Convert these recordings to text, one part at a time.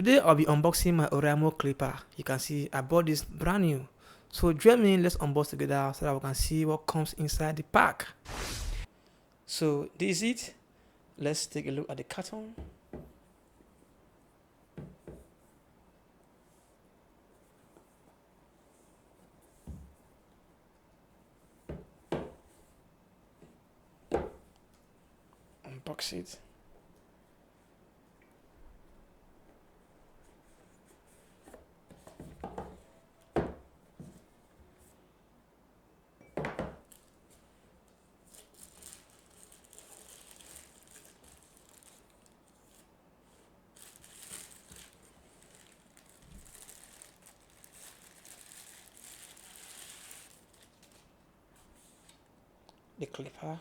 today I'll be unboxing my Oraimo clipper. You can see I bought this brand new. So join me, let's unbox together so that we can see what comes inside the pack. So this is it. Let's take a look at the carton. Unbox it. The clipper.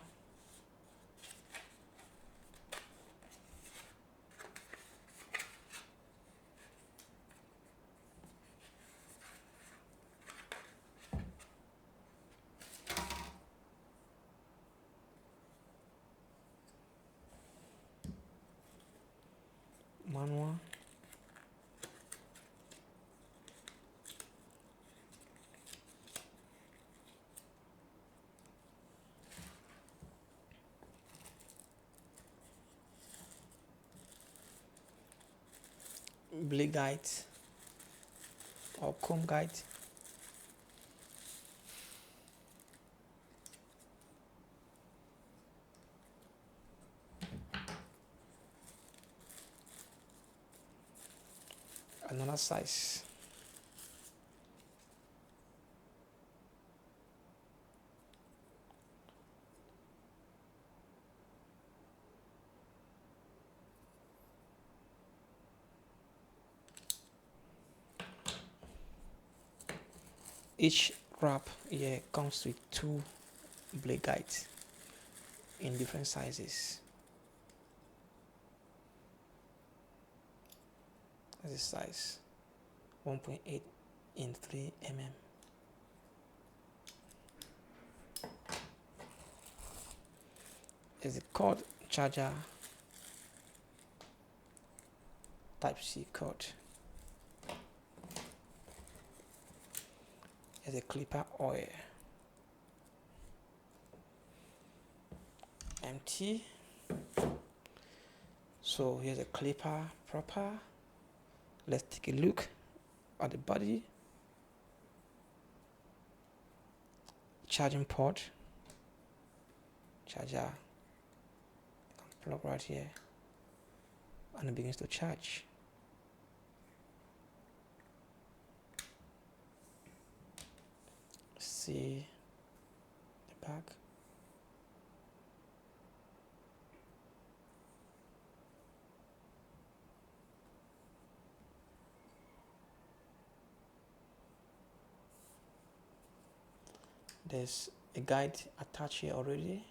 Manual. Blade guide or comb guide. Another size. Each wrap here comes with 2 blade guides in different sizes. This is size 1.8 in 3 mm. Is the cord charger Type-C cord. Is a clipper oil. Empty. So here's a clipper proper. Let's take a look at the body. Charging port. Charger. Plug right here. And it begins to charge. See the back. There's a guide attached here already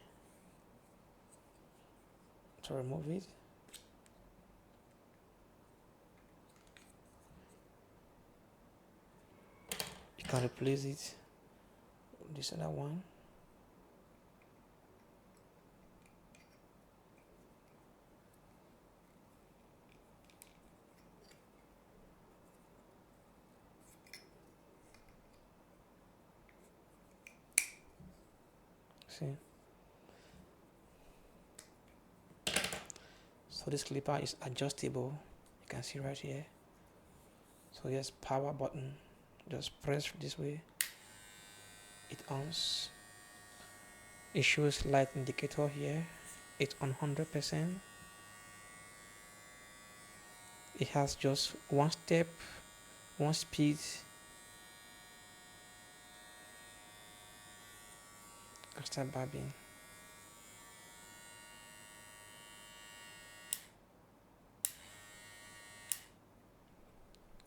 to remove it. You can replace it with this other one. See? So this clipper is adjustable. You can see right here. So here's power button. Just press this way. It ons. It shows light indicator here. It's on 100%. It has just 1 step, 1 speed. I'll start bobbing.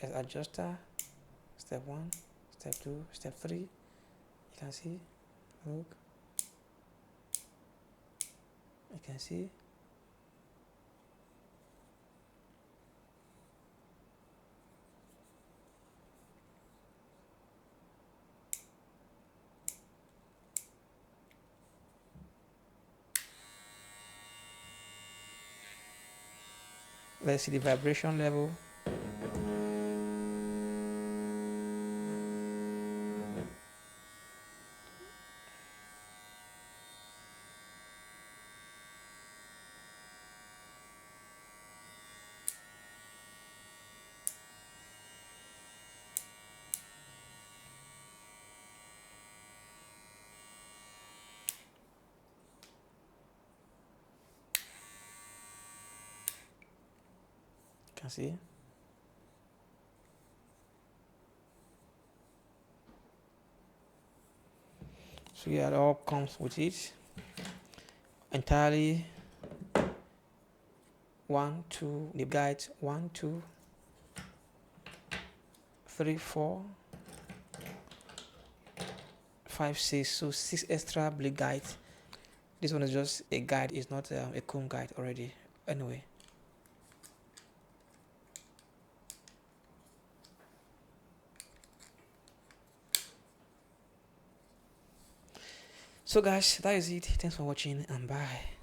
As adjuster, step 1, step 2, step 3. You can see, look. You can see. Let's see the vibration level. can see. So yeah, it all comes with it entirely. 1 2 the guides 1 2 3 4 5 6, so 6 extra blade guides. This one is just a guide, it's not a comb guide already. Anyway, so guys, that is it. Thanks for watching and bye.